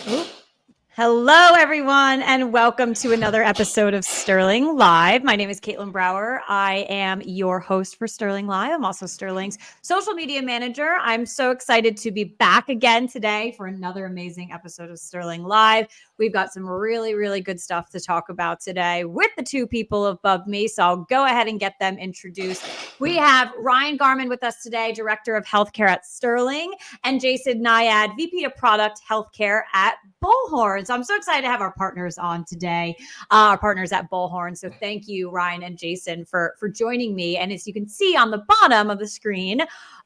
Oop. Hello, everyone, and welcome to another episode of Sterling Live. My name is Caitlin Brower. I am your host for Sterling Live. I'm also Sterling's social media manager. I'm so excited to be back again today for another amazing episode of Sterling Live. We've got some really, really good stuff to talk about today with the two people above me, so I'll go ahead and get them introduced. We have Ryan Garman with us today, Director of Healthcare at Sterling, and Jason Niad, VP of Product Healthcare at Bullhorn. So I'm so excited to have our partners on today, our partners at Bullhorn. So thank you, Ryan and Jason, for joining me. And as you can see on the bottom of the screen,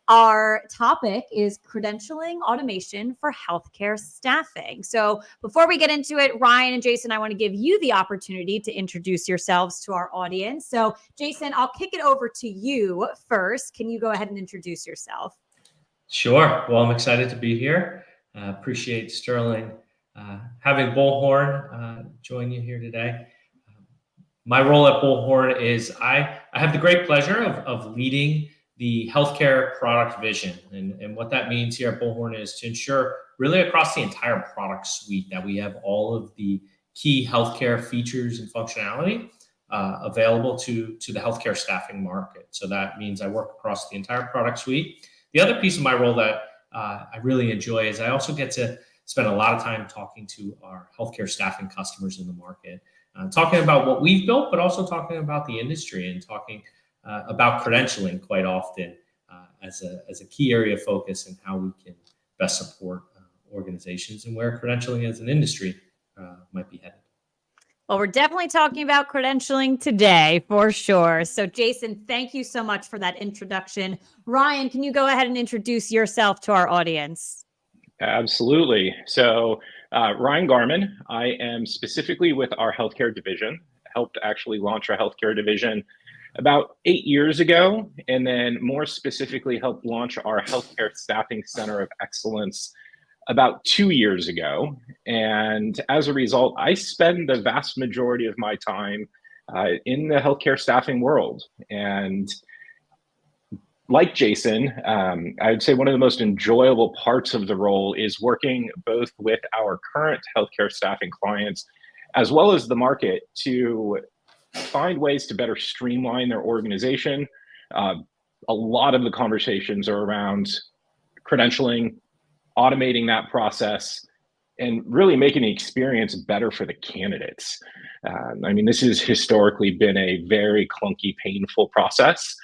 our topic is credentialing automation for healthcare staffing. So before we get into it, Ryan and Jason, I want to give you the opportunity to introduce yourselves to our audience. So Jason, I'll kick it over to you first. Can you go ahead and introduce yourself? Sure. Well, I'm excited to be here. Appreciate Sterling having Bullhorn join you here today. My role at Bullhorn is I have the great pleasure of leading the healthcare product vision. And what that means here at Bullhorn is to ensure really across the entire product suite that we have all of the key healthcare features and functionality available to the healthcare staffing market. So that means I work across the entire product suite. The other piece of my role that I really enjoy is I also get to spend a lot of time talking to our healthcare staffing customers in the market, talking about what we've built, but also talking about the industry and talking about credentialing quite often as a key area of focus and how we can best support organizations and where credentialing as an industry might be headed. Well, we're definitely talking about credentialing today for sure. So Jason, thank you so much for that introduction. Ryan, can you go ahead and introduce yourself to our audience? Absolutely. So Ryan Garman, I am specifically with our healthcare division, helped actually launch our healthcare division about 8 years ago, and then more specifically helped launch our healthcare staffing center of excellence about 2 years ago. And as a result, I spend the vast majority of my time in the healthcare staffing world. And like Jason, I would say one of the most enjoyable parts of the role is working both with our current healthcare staffing clients as well as the market to find ways to better streamline their organization. A lot of the conversations are around credentialing, automating that process, and really making the experience better for the candidates. I mean, this has historically been a very clunky, painful process.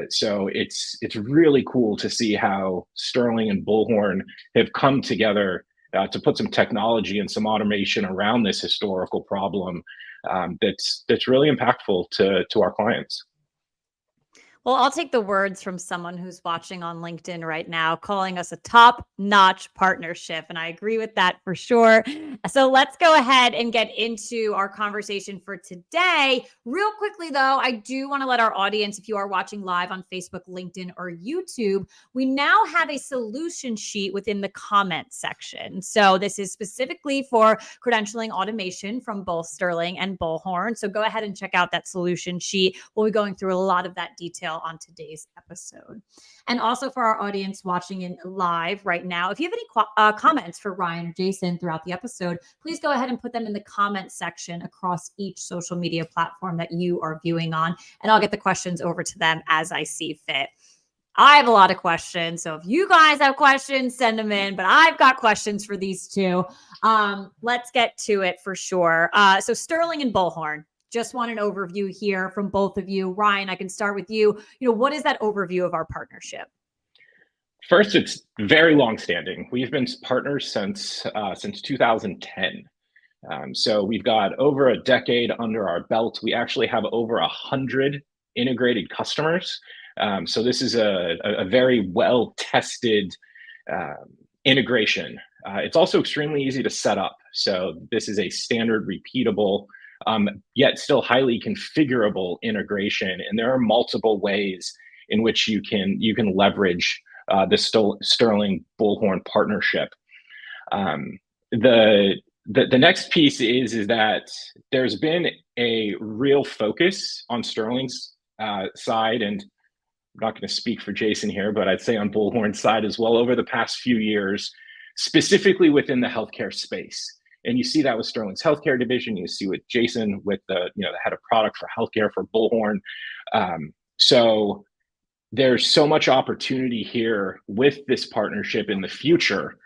So it's really cool to see how Sterling and Bullhorn have come together to put some technology and some automation around this historical problem that's really impactful to our clients. Well, I'll take the words from someone who's watching on LinkedIn right now, calling us a top-notch partnership. And I agree with that for sure. So let's go ahead and get into our conversation for today. Real quickly, though, I do want to let our audience, if you are watching live on Facebook, LinkedIn, or YouTube, we now have a solution sheet within the comment section. So this is specifically for credentialing automation from both Sterling and Bullhorn. So go ahead and check out that solution sheet. We'll be going through a lot of that detail on today's episode. And also for our audience watching in live right now, if you have any comments for Ryan or Jason throughout the episode, please go ahead and put them in the comment section across each social media platform that you are viewing on, and I'll get the questions over to them as I see fit. I have a lot of questions, so if you guys have questions, send them in, but I've got questions for these two. Let's get to it for sure. So Sterling and Bullhorn, just want an overview here from both of you. Ryan, I can start with you. What is that overview of our partnership? First, it's very long-standing. We've been partners since 2010. So we've got over a decade under our belt. We actually have over 100 integrated customers. So this is a very well-tested integration. It's also extremely easy to set up. So this is a standard, repeatable, yet still highly configurable integration. And there are multiple ways in which you can leverage the Sterling Bullhorn partnership. The next piece is that there's been a real focus on Sterling's side, and I'm not going to speak for Jason here, but I'd say on Bullhorn's side as well over the past few years specifically within the healthcare space. And you see that with Sterling's healthcare division. You see with Jason with the head of product for healthcare for Bullhorn. So there's so much opportunity here with this partnership in the future,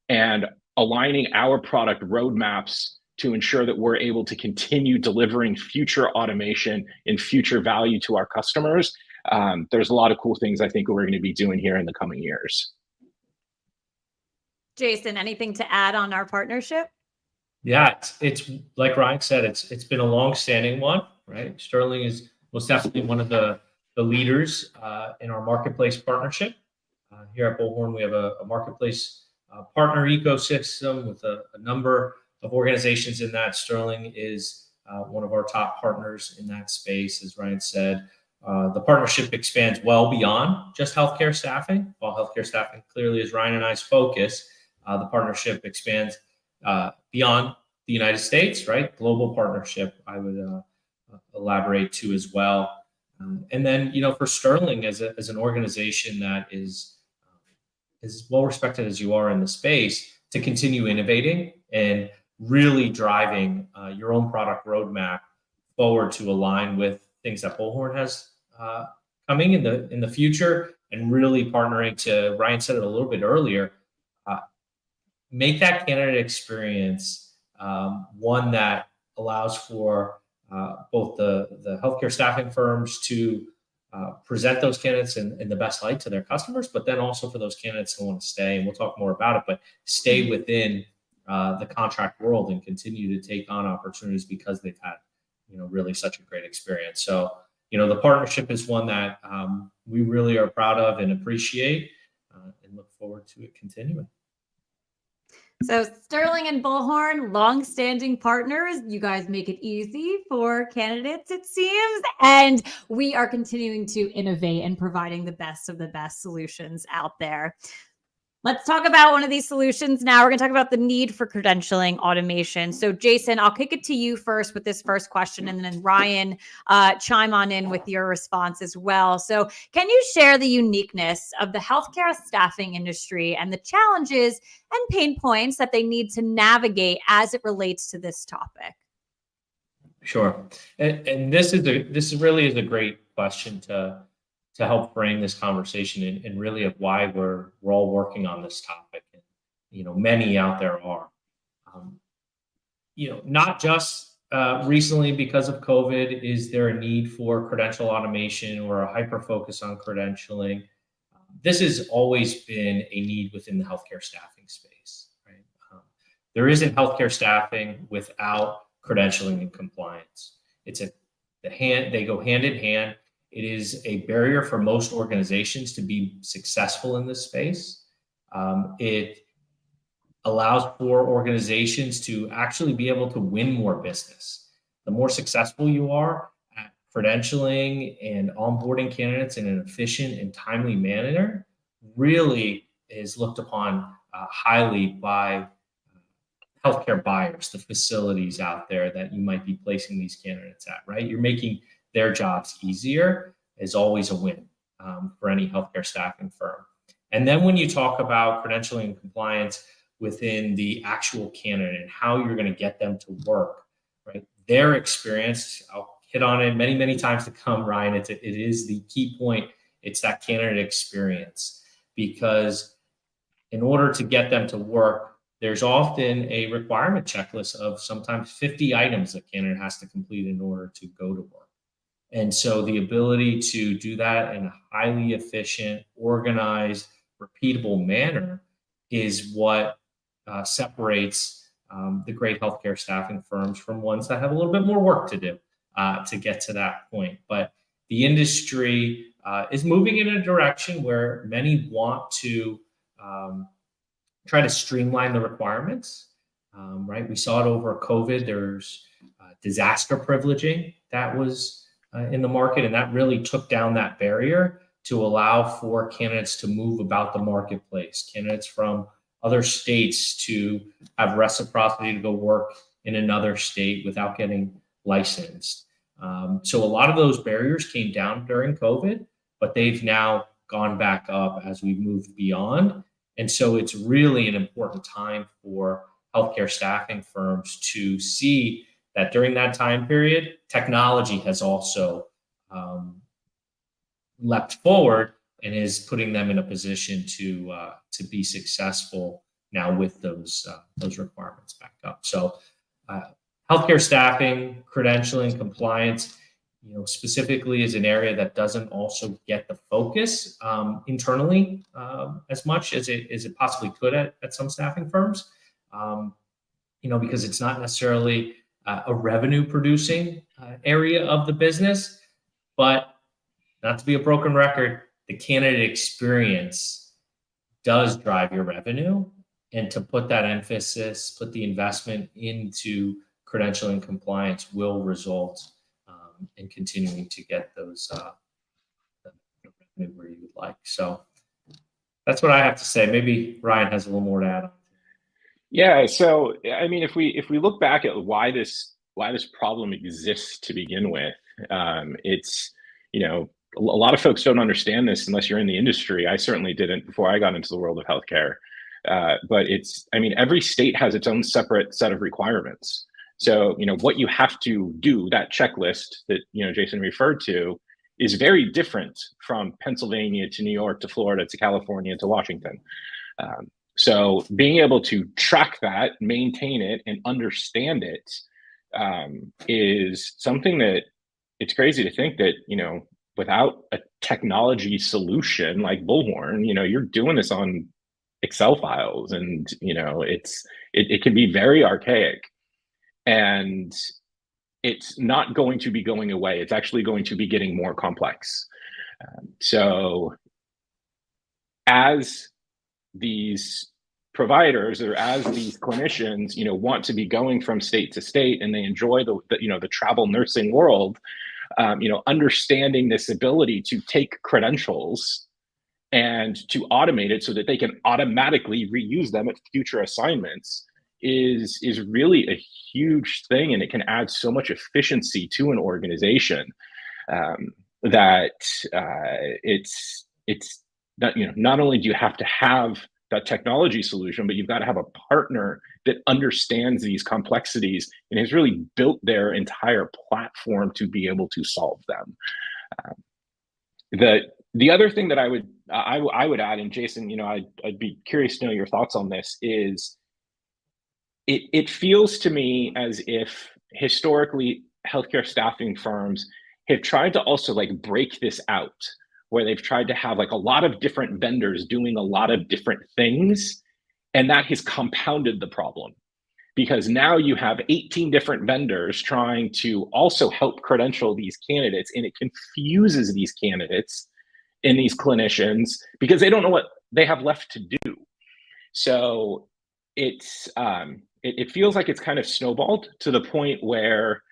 and aligning our product roadmaps to ensure that we're able to continue delivering future automation and future value to our customers. There's a lot of cool things I think we're going to be doing here in the coming years. Jason, anything to add on our partnership? Yeah, it's like Ryan said, it's been a long-standing one, right? Sterling is most definitely one of the leaders in our marketplace partnership. Here at Bullhorn, we have a marketplace partner ecosystem with a number of organizations in that. Sterling is one of our top partners in that space, as Ryan said. The partnership expands well beyond just healthcare staffing. While healthcare staffing clearly is Ryan and I's focus, the partnership expands beyond the United States, right? Global partnership, I would elaborate to as well. And then, for Sterling as an organization that is as well respected as you are in the space, to continue innovating and really driving your own product roadmap forward to align with things that Bullhorn has coming in the future, and really partnering to, Ryan said it a little bit earlier, make that candidate experience one that allows for both the healthcare staffing firms to present those candidates in the best light to their customers, but then also for those candidates who want to stay, and we'll talk more about it, but stay within the contract world and continue to take on opportunities because they've had, really such a great experience. So, the partnership is one that we really are proud of and appreciate, and look forward to it continuing. So Sterling and Bullhorn, long-standing partners. You guys make it easy for candidates, it seems. And we are continuing to innovate and providing the best of the best solutions out there. Let's talk about one of these solutions now. We're going to talk about the need for credentialing automation. So Jason, I'll kick it to you first with this first question, and then Ryan, chime on in with your response as well. So can you share the uniqueness of the healthcare staffing industry and the challenges and pain points that they need to navigate as it relates to this topic? Sure. And this really is a great question to help frame this conversation and really of why we're all working on this topic. And, many out there are, not just recently because of COVID, is there a need for credential automation or a hyper focus on credentialing? This has always been a need within the healthcare staffing space, right? There isn't healthcare staffing without credentialing and compliance. They go hand in hand. It is a barrier for most organizations to be successful in this space. It allows for organizations to actually be able to win more business. The more successful you are at credentialing and onboarding candidates in an efficient and timely manner really is looked upon highly by healthcare buyers, the facilities out there that you might be placing these candidates at, right? You're making their jobs easier is always a win for any healthcare staffing firm. And then when you talk about credentialing and compliance within the actual candidate and how you're going to get them to work, right? Their experience, I'll hit on it many, many times to come, Ryan. It is the key point. It's that candidate experience, because in order to get them to work, there's often a requirement checklist of sometimes 50 items a candidate has to complete in order to go to work. And so the ability to do that in a highly efficient, organized, repeatable manner is what separates the great healthcare staffing firms from ones that have a little bit more work to do to get to that point. But the industry is moving in a direction where many want to try to streamline the requirements, right? We saw it over COVID. There's disaster privileging that was in the market, and that really took down that barrier to allow for candidates to move about the marketplace, candidates from other states to have reciprocity to go work in another state without getting licensed. So a lot of those barriers came down during COVID, but they've now gone back up as we've moved beyond. And so it's really an important time for healthcare staffing firms to see that during that time period, technology has also leapt forward and is putting them in a position to be successful now with those requirements back up. So healthcare staffing, credentialing, compliance, specifically is an area that doesn't also get the focus internally as much as it possibly could at some staffing firms, because it's not necessarily a revenue producing area of the business, but not to be a broken record, the candidate experience does drive your revenue. And to put that emphasis, put the investment into credentialing compliance will result in continuing to get those the revenue where you would like. So that's what I have to say. Maybe Ryan has a little more to add on. Yeah. So, I mean, if we look back at why this problem exists to begin with, it's, a lot of folks don't understand this unless you're in the industry. I certainly didn't before I got into the world of healthcare. But every state has its own separate set of requirements. So, what you have to do, that checklist that, Jason referred to, is very different from Pennsylvania to New York to Florida to California to Washington. So being able to track that, maintain it, and understand it is something that it's crazy to think that, without a technology solution like Bullhorn, you're doing this on Excel files, and it can be very archaic, and it's not going to be going away. It's actually going to be getting more complex. So as these providers or as these clinicians, want to be going from state to state, and they enjoy the travel nursing world, understanding this ability to take credentials and to automate it so that they can automatically reuse them at future assignments is really a huge thing, and it can add so much efficiency to an organization that it's not, not only do you have to have that technology solution, but you've got to have a partner that understands these complexities and has really built their entire platform to be able to solve them. The other thing that I would add, and Jason, I'd be curious to know your thoughts on this, is it feels to me as if historically healthcare staffing firms have tried to also break this out, where they've tried to have a lot of different vendors doing a lot of different things. And that has compounded the problem, because now you have 18 different vendors trying to also help credential these candidates, and it confuses these candidates and these clinicians because they don't know what they have left to do. So it's it feels like it's kind of snowballed to the point where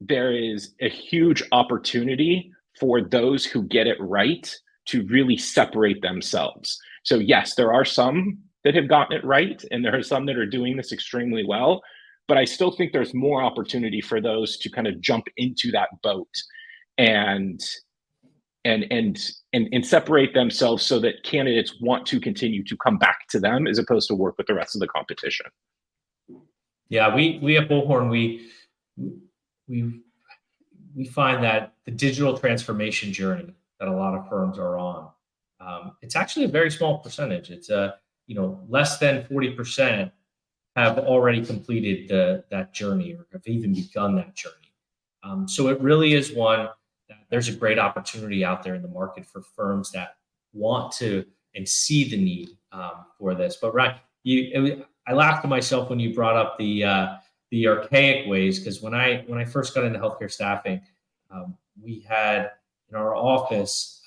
there is a huge opportunity for those who get it right to really separate themselves. So yes, there are some that have gotten it right, and there are some that are doing this extremely well, but I still think there's more opportunity for those to kind of jump into that boat and separate themselves so that candidates want to continue to come back to them as opposed to work with the rest of the competition. Yeah, we at Bullhorn, we find that the digital transformation journey that a lot of firms are on, it's actually a very small percentage. It's less than 40% have already completed that journey or have even begun that journey. So it really is one that there's a great opportunity out there in the market for firms that want to and see the need for this. But Ryan, I laughed to myself when you brought up the archaic ways, because when I first got into healthcare staffing, we had in our office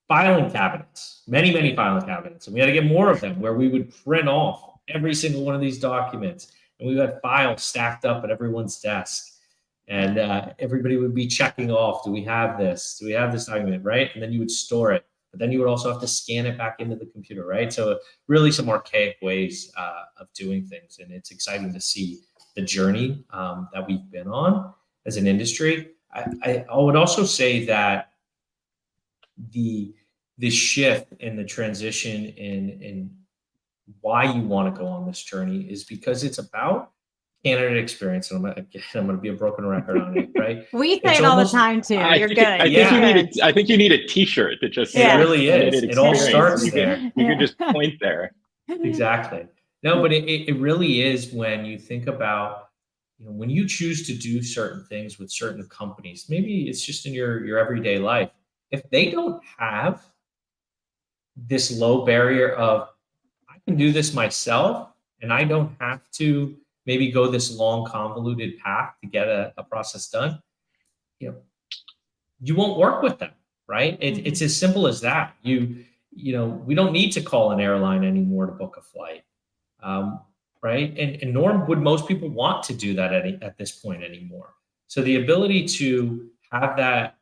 filing cabinets, many filing cabinets, and we had to get more of them, where we would print off every single one of these documents, and we had files stacked up at everyone's desk, and everybody would be checking off, do we have this document, right? And then you would store it, but then you would also have to scan it back into the computer, right? So really some archaic ways of doing things, and it's exciting to see the journey that we've been on as an industry. I would also say that the the shift and the transition in why you want to go on this journey is because it's about candidate experience. And I'm going to be a broken record on it, right? We say It's it all the almost- time too. I You're think, good. I think Yeah. you need I think you need a T-shirt that just It Yeah. says really candidate is. It all experience. starts You there. can, you can just point there. Exactly. No, but it really is when you think about, when you choose to do certain things with certain companies, maybe it's just in your everyday life. If they don't have this low barrier of, I can do this myself and I don't have to maybe go this long convoluted path to get a process done, you won't work with them, right? It's as simple as that. We don't need to call an airline anymore to book a flight, right? And nor would most people want to do that at this point anymore. So the ability to have that,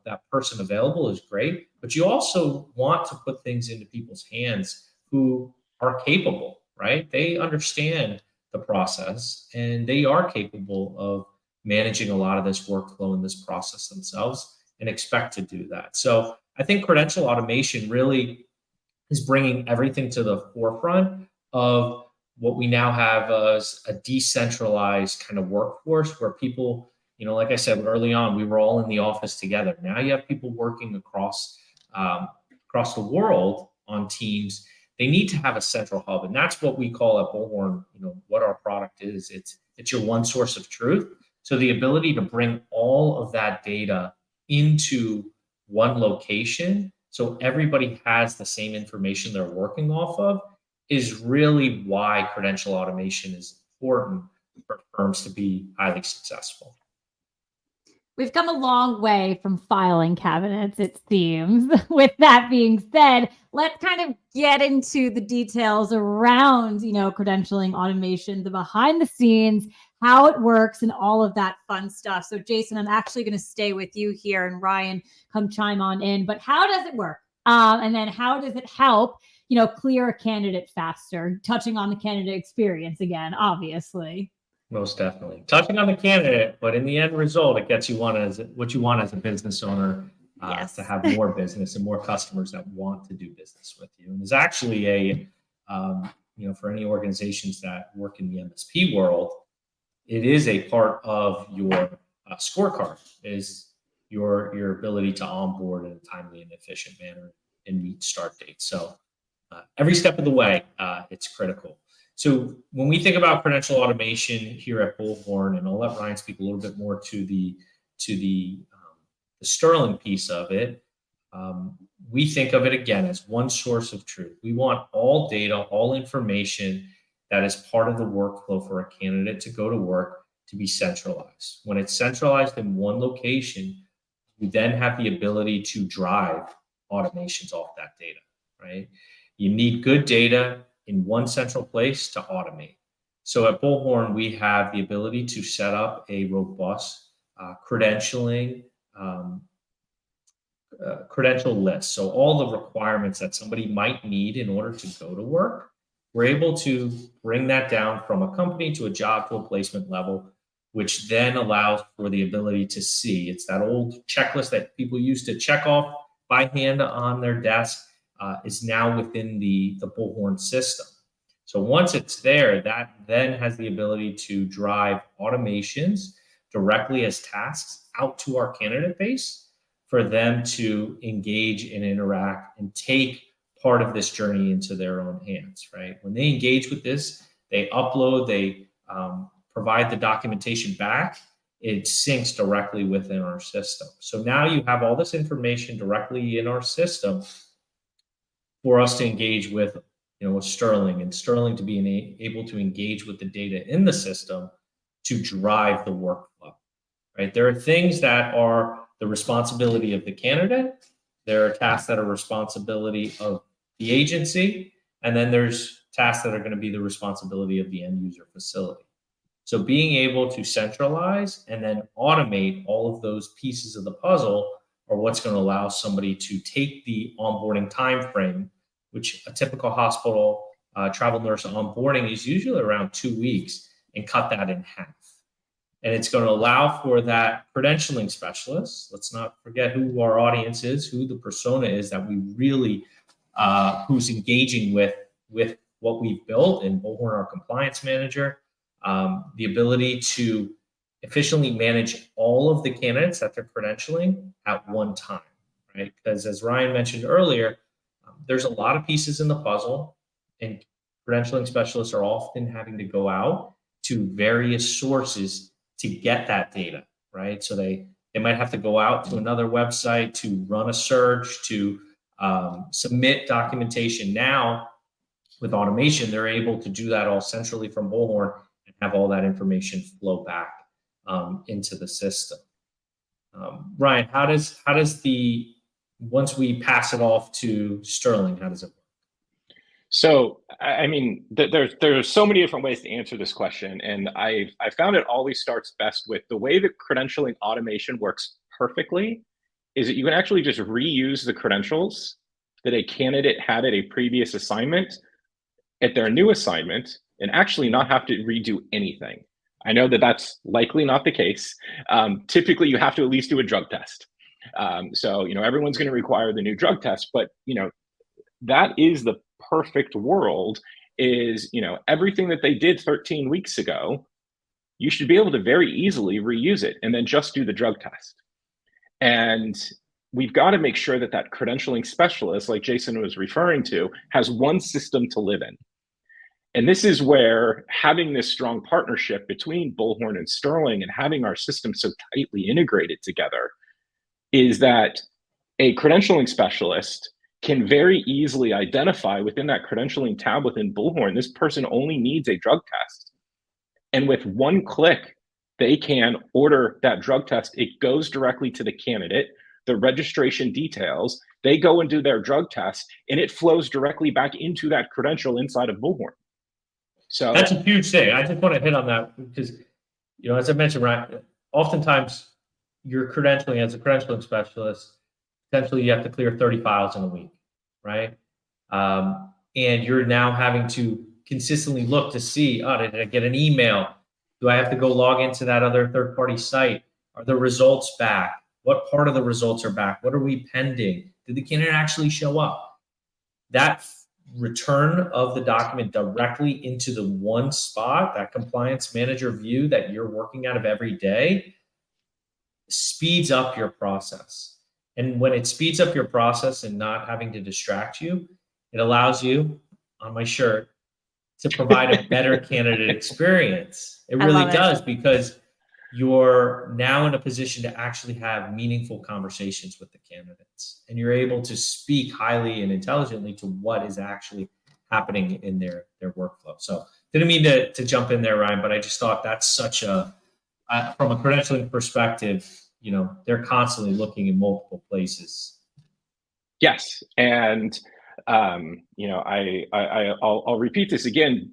that person available is great, but you also want to put things into people's hands who are capable, right? They understand the process and they are capable of managing a lot of this workflow and this process themselves and expect to do that. So I think credential automation really is bringing everything to the forefront of what we now have as a decentralized kind of workforce where people, like I said, early on, we were all in the office together. Now you have people working across the world on teams. They need to have a central hub, and that's what we call at Bullhorn, what our product is. It's your one source of truth. So the ability to bring all of that data into one location so everybody has the same information they're working off of is really why credential automation is important for firms to be highly successful. We've come a long way from filing cabinets, it seems. With that being said, let's kind of get into the details around, credentialing automation, the behind the scenes, how it works, and all of that fun stuff. So, Jason, I'm actually going to stay with you here, and Ryan, come chime on in. But how does it work? And then how does it help, clear a candidate faster? Touching on the candidate experience again, obviously. Most definitely. Touching on the candidate, but in the end result, it gets what you want as a business owner, Yes. to have more business and more customers that want to do business with you. And there's actually for any organizations that work in the MSP world, it is a part of your scorecard is your ability to onboard in a timely and efficient manner and meet start dates. So every step of the way, it's critical. So when we think about credential automation here at Bullhorn, and I'll let Ryan speak a little bit more to the Sterling piece of it, we think of it again as one source of truth. We want all data, all information that is part of the workflow for a candidate to go to work to be centralized. When it's centralized in one location, we then have the ability to drive automations off that data, right? You need good data in one central place to automate. So at Bullhorn, we have the ability to set up a robust credentialing credential list. So all the requirements that somebody might need in order to go to work, we're able to bring that down from a company to a job to a placement level, which then allows for the ability to see. It's that old checklist that people used to check off by hand on their desk. Is now within the Bullhorn system. So once it's there, that then has the ability to drive automations directly as tasks out to our candidate base for them to engage and interact and take part of this journey into their own hands, right? When they engage with this, they upload, they provide the documentation back, it syncs directly within our system. So now you have all this information directly in our system for us to engage with, with Sterling, and Sterling to be able to engage with the data in the system to drive the workflow, right? There are things that are the responsibility of the candidate. There are tasks that are responsibility of the agency, and then there's tasks that are going to be the responsibility of the end user facility. So being able to centralize and then automate all of those pieces of the puzzle or what's going to allow somebody to take the onboarding time frame, which a typical hospital travel nurse onboarding is usually around 2 weeks, and cut that in half. And it's going to allow for that credentialing specialist. Let's not forget who our audience is, who the persona is that we really, who's engaging with what we've built in Bullhorn, our compliance manager, the ability to efficiently manage all of the candidates that they're credentialing at one time, right? Because as Ryan mentioned earlier, there's a lot of pieces in the puzzle, and credentialing specialists are often having to go out to various sources to get that data, right? So they might have to go out to another website to run a search, to submit documentation. Now, with automation, they're able to do that all centrally from Bullhorn and have all that information flow back into the system. Ryan, how does once we pass it off to Sterling, how does it work? So, I mean, there's so many different ways to answer this question, and I found it always starts best with the way that credentialing automation works perfectly is that you can actually just reuse the credentials that a candidate had at a previous assignment at their new assignment and actually not have to redo anything. I know that that's likely not the case. Typically, you have to at least do a drug test. So, everyone's going to require the new drug test, but, that is the perfect world is, everything that they did 13 weeks ago, you should be able to very easily reuse it and then just do the drug test. And we've got to make sure that that credentialing specialist, like Jason was referring to, has one system to live in. And this is where having this strong partnership between Bullhorn and Sterling and having our system so tightly integrated together is that a credentialing specialist can very easily identify within that credentialing tab within Bullhorn, this person only needs a drug test. And with one click, they can order that drug test. It goes directly to the candidate, the registration details, they go and do their drug test, and it flows directly back into that credential inside of Bullhorn. So that's a huge thing. I just want to hit on that because, as I mentioned, Ryan, oftentimes you're credentialing as a credentialing specialist, potentially you have to clear 30 files in a week, right? And you're now having to consistently look to see, did I get an email? Do I have to go log into that other third-party site? Are the results back? What part of the results are back? What are we pending? Did the candidate actually show up? That return of the document directly into the one spot, that compliance manager view that you're working out of every day, speeds up your process. And when it speeds up your process and not having to distract you, it allows you, on my shirt, to provide a better candidate experience. It really does, because you're now in a position to actually have meaningful conversations with the candidates. And you're able to speak highly and intelligently to what is actually happening in their workflow. So didn't mean to jump in there, Ryan, but I just thought that's such a, from a credentialing perspective, they're constantly looking in multiple places. Yes. And, I'll repeat this again,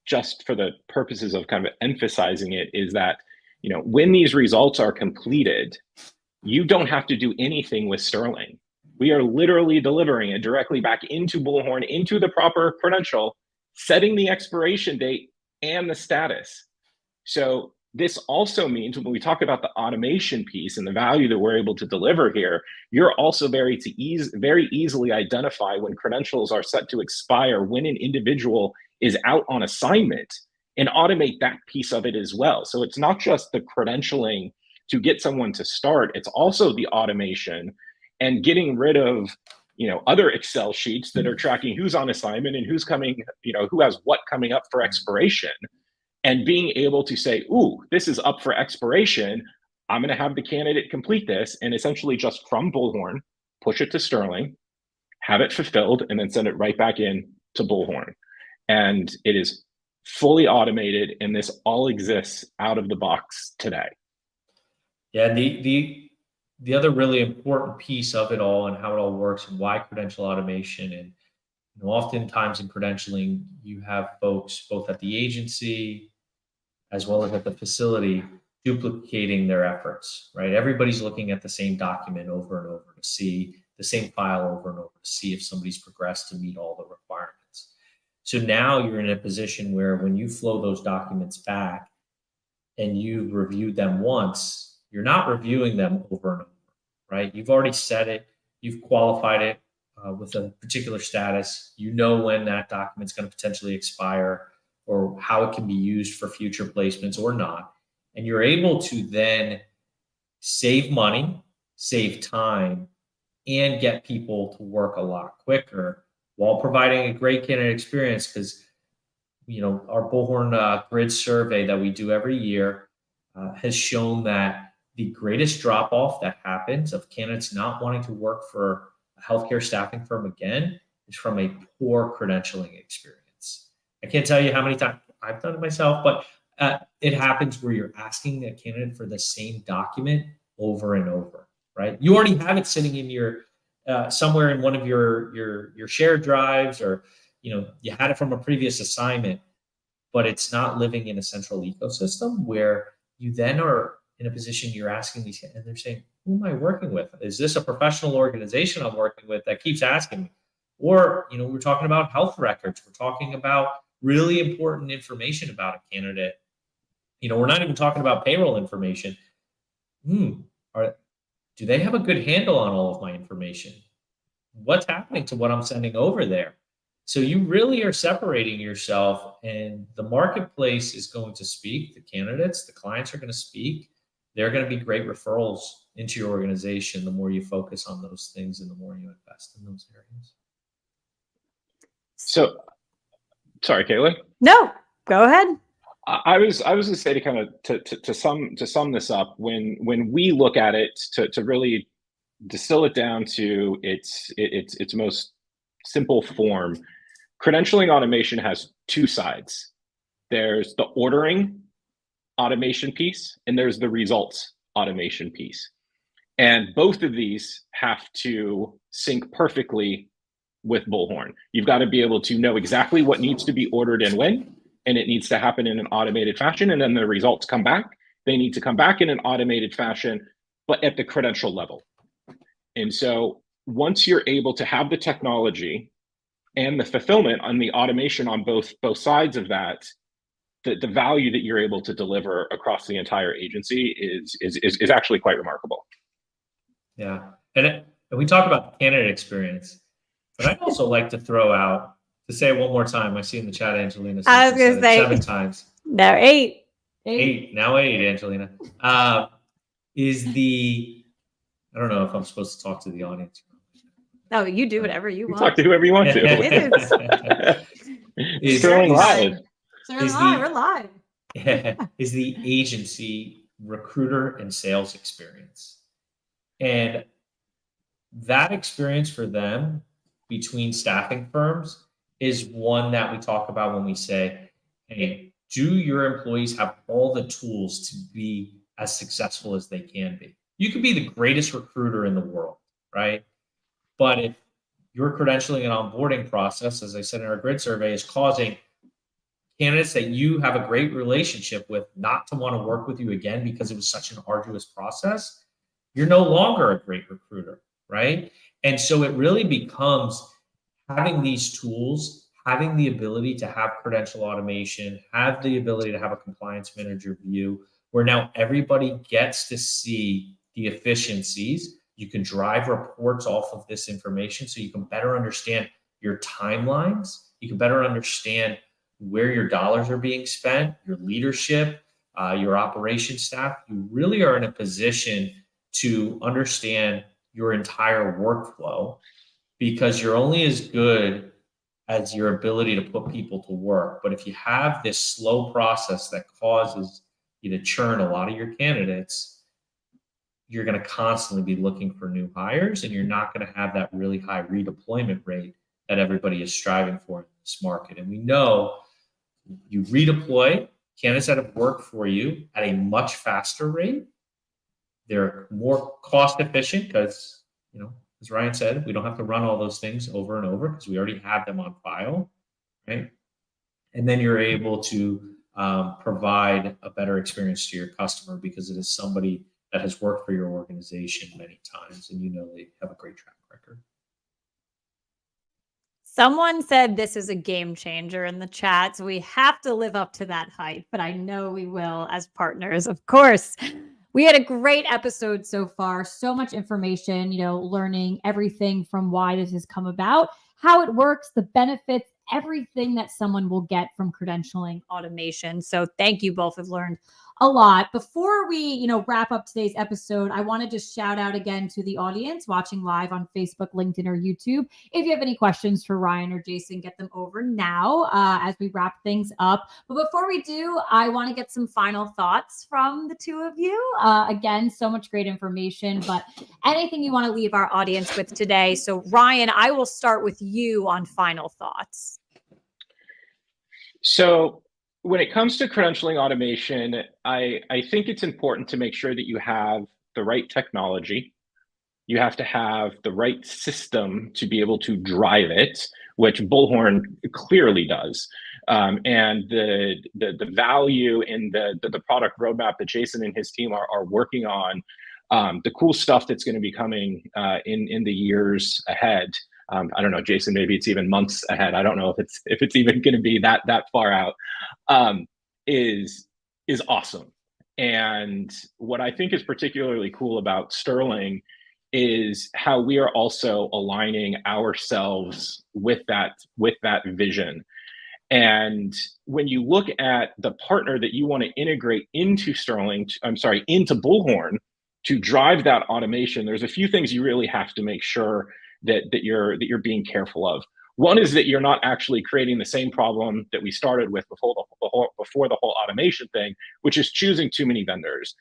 just for the purposes of kind of emphasizing it, is that, when these results are completed, you don't have to do anything with Sterling. We are literally delivering it directly back into Bullhorn, into the proper credential, setting the expiration date and the status. So this also means when we talk about the automation piece and the value that we're able to deliver here, you're also very easily identify when credentials are set to expire, when an individual is out on assignment, and automate that piece of it as well. So it's not just the credentialing to get someone to start, it's also the automation and getting rid of, other Excel sheets that are tracking who's on assignment and who's coming, who has what coming up for expiration. And being able to say, ooh, this is up for expiration. I'm going to have the candidate complete this, and essentially just from Bullhorn, push it to Sterling, have it fulfilled, and then send it right back in to Bullhorn. And it is fully automated, and this all exists out of the box today. Yeah, the other really important piece of it all and how it all works and why credential automation, and oftentimes in credentialing, you have folks both at the agency as well as at the facility duplicating their efforts, right? Everybody's looking at the same document over and over to see the same file over and over to see if somebody's progressed to meet all the requirements. So now you're in a position where when you flow those documents back, and you've reviewed them once, you're not reviewing them over and over, right? You've already said it, you've qualified it with a particular status. You know when that document's going to potentially expire or how it can be used for future placements or not. And you're able to then save money, save time, and get people to work a lot quicker while providing a great candidate experience. Because, our Bullhorn grid survey that we do every year has shown that the greatest drop off that happens of candidates not wanting to work for a healthcare staffing firm again is from a poor credentialing experience. I can't tell you how many times I've done it myself, but it happens where you're asking a candidate for the same document over and over, right? You already have it sitting in your somewhere in one of your shared drives, or you had it from a previous assignment, but it's not living in a central ecosystem where you then are in a position you're asking these, and they're saying, who am I working with? Is this a professional organization I'm working with that keeps asking me? Or, we're talking about health records. We're talking about really important information about a candidate. We're not even talking about payroll information. Do they have a good handle on all of my information? What's happening to what I'm sending over there? So you really are separating yourself, and the marketplace is going to speak. The candidates, the clients are going to speak. They're going to be great referrals into your organization the more you focus on those things and the more you invest in those areas. So, sorry, Caitlin. No, go ahead. I was going to say, to kind of to sum this up, when we look at it, to really distill it down to its most simple form, credentialing automation has two sides. There's the ordering automation piece, and there's the results automation piece. And both of these have to sync perfectly with Bullhorn. You've got to be able to know exactly what needs to be ordered and when, and it needs to happen in an automated fashion. And then the results come back. They need to come back in an automated fashion, but at the credential level. And so once you're able to have the technology and the fulfillment on the automation on both sides of that, the value that you're able to deliver across the entire agency is actually quite remarkable. Yeah. And we talk about candidate experience, but I'd also like to throw out, to say it one more time, I see in the chat, Angelina, I was going to say 7 times. No, 8. 8. Now 8, Angelina. Is the, I don't know if I'm supposed to talk to the audience. No, you do whatever you want. Talk to whoever you want to. Sterling live. We're live. Is the agency recruiter and sales experience. And that experience for them between staffing firms is one that we talk about when we say, hey, do your employees have all the tools to be as successful as they can be? You could be the greatest recruiter in the world, right? But if your credentialing and onboarding process, as I said in our grid survey, is causing candidates that you have a great relationship with not to want to work with you again because it was such an arduous process, you're no longer a great recruiter, right? And so it really becomes having these tools, having the ability to have credential automation, have the ability to have a compliance manager view, where now everybody gets to see the efficiencies. You can drive reports off of this information so you can better understand your timelines. You can better understand where your dollars are being spent, your leadership, your operations staff. You really are in a position to understand your entire workflow, because you're only as good as your ability to put people to work. But if you have this slow process that causes you to churn a lot of your candidates, you're going to constantly be looking for new hires, and you're not going to have that really high redeployment rate that everybody is striving for in this market. And we know you redeploy candidates that have worked for you at a much faster rate. They're more cost efficient because, as Ryan said, we don't have to run all those things over and over because we already have them on file, right? And then you're able to provide a better experience to your customer because it is somebody that has worked for your organization many times, and they have a great track record. Someone said this is a game changer in the chat, so we have to live up to that hype, but I know we will as partners, of course. We had a great episode so far. So much information, learning everything from why this has come about, how it works, the benefits, everything that someone will get from credentialing automation. So thank you both. Have learned a lot. Before we, wrap up today's episode, I wanted to shout out again to the audience watching live on Facebook, LinkedIn, or YouTube. If you have any questions for Ryan or Jason, get them over now as we wrap things up. But before we do, I want to get some final thoughts from the two of you. Again, so much great information, but anything you want to leave our audience with today. So Ryan, I will start with you on final thoughts. So when it comes to credentialing automation, I think it's important to make sure that you have the right technology. You have to have the right system to be able to drive it, which Bullhorn clearly does. And the value in the product roadmap that Jason and his team are working on, the cool stuff that's going to be coming in the years ahead. I don't know, Jason, maybe it's even months ahead. I don't know if it's even going to be that far out, is awesome. And what I think is particularly cool about Sterling is how we are also aligning ourselves with that vision. And when you look at the partner that you want to integrate into into Bullhorn to drive that automation, there's a few things you really have to make sure that you're being careful of. One is that you're not actually creating the same problem that we started with before the whole automation thing, which is choosing too many vendors.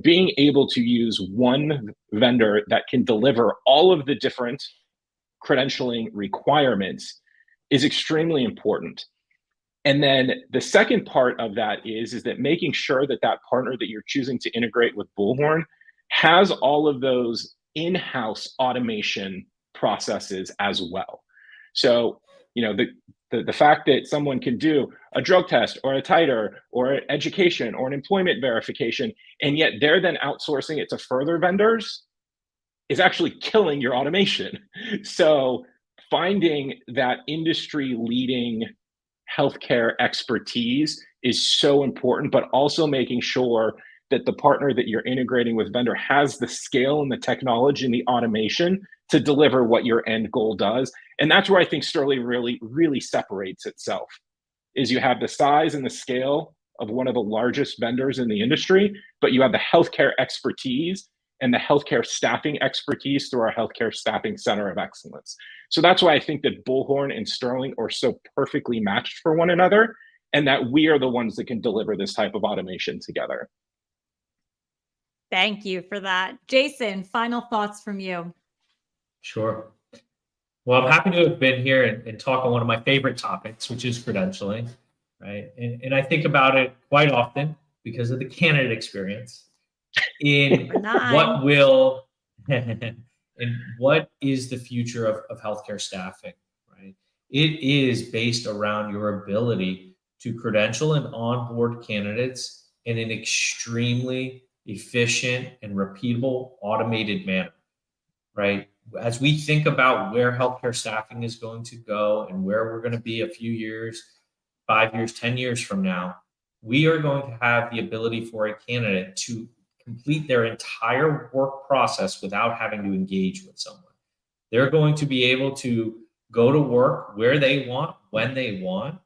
Being able to use one vendor that can deliver all of the different credentialing requirements is extremely important. And then the second part of that is that making sure that partner that you're choosing to integrate with Bullhorn has all of those in-house automation processes as well. So, the fact that someone can do a drug test or a titer or an education or an employment verification, and yet they're then outsourcing it to further vendors is actually killing your automation. So finding that industry leading healthcare expertise is so important, but also making sure that the partner that you're integrating with vendor has the scale and the technology and the automation to deliver what your end goal does. And that's where I think Sterling really, really separates itself, is you have the size and the scale of one of the largest vendors in the industry, but you have the healthcare expertise and the healthcare staffing expertise through our Healthcare Staffing Center of Excellence. So that's why I think that Bullhorn and Sterling are so perfectly matched for one another, and that we are the ones that can deliver this type of automation together. Thank you for that. Jason, final thoughts from you. Sure. Well, I'm happy to have been here and talk on one of my favorite topics, which is credentialing, right? And I think about it quite often because of the candidate experience in what will and what is the future of healthcare staffing, right? It is based around your ability to credential and onboard candidates in an extremely efficient and repeatable automated manner, right? As we think about where healthcare staffing is going to go and where we're going to be a few years, 5 years, 10 years from now, we are going to have the ability for a candidate to complete their entire work process without having to engage with someone. They're going to be able to go to work where they want, when they want,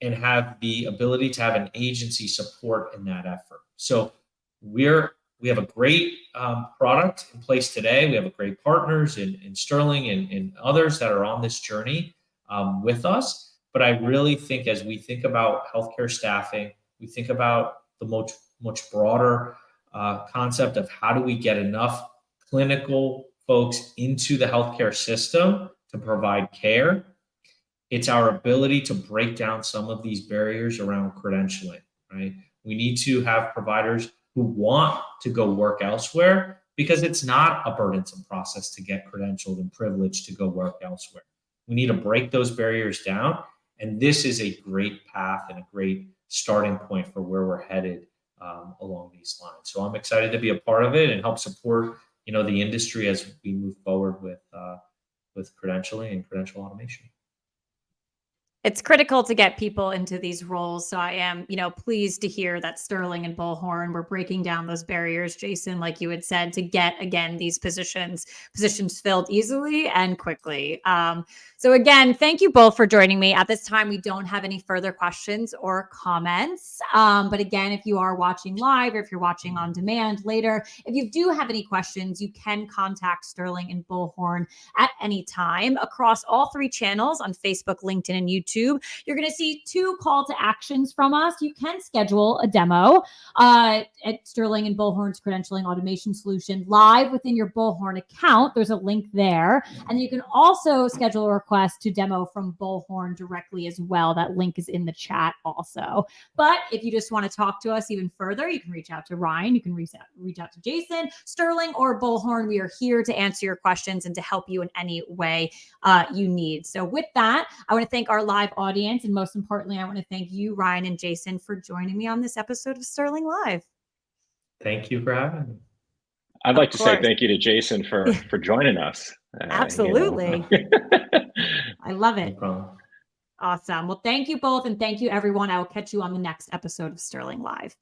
and have the ability to have an agency support in that effort. So we have a great product in place today. We have a great partners in Sterling and others that are on this journey with us. But I really think as we think about healthcare staffing, we think about the much broader concept of how do we get enough clinical folks into the healthcare system to provide care. It's our ability to break down some of these barriers around credentialing, right? We need to have providers who want to go work elsewhere because it's not a burdensome process to get credentialed and privileged to go work elsewhere. We need to break those barriers down. And this is a great path and a great starting point for where we're headed along these lines. So I'm excited to be a part of it and help support, the industry as we move forward with credentialing and credential automation. It's critical to get people into these roles. So I am, pleased to hear that Sterling and Bullhorn were breaking down those barriers, Jason, like you had said, to get, again, these positions filled easily and quickly. So again, thank you both for joining me. At this time, we don't have any further questions or comments. But again, if you are watching live or if you're watching on demand later, if you do have any questions, you can contact Sterling and Bullhorn at any time across all 3 channels on Facebook, LinkedIn, and YouTube. You're going to see 2 call to actions from us. You can schedule a demo at Sterling and Bullhorn's credentialing automation solution live within your Bullhorn account. There's a link there. And you can also schedule a request to demo from Bullhorn directly as well. That link is in the chat also. But if you just want to talk to us even further, you can reach out to Ryan. You can reach out to Jason, Sterling, or Bullhorn. We are here to answer your questions and to help you in any way you need. So with that, I want to thank our live audience. And most importantly, I want to thank you, Ryan and Jason, for joining me on this episode of Sterling Live. Thank you for having me. I'd like to say thank you to Jason for joining us. Absolutely. I love it. No problem. Awesome. Well, thank you both. And thank you, everyone. I will catch you on the next episode of Sterling Live.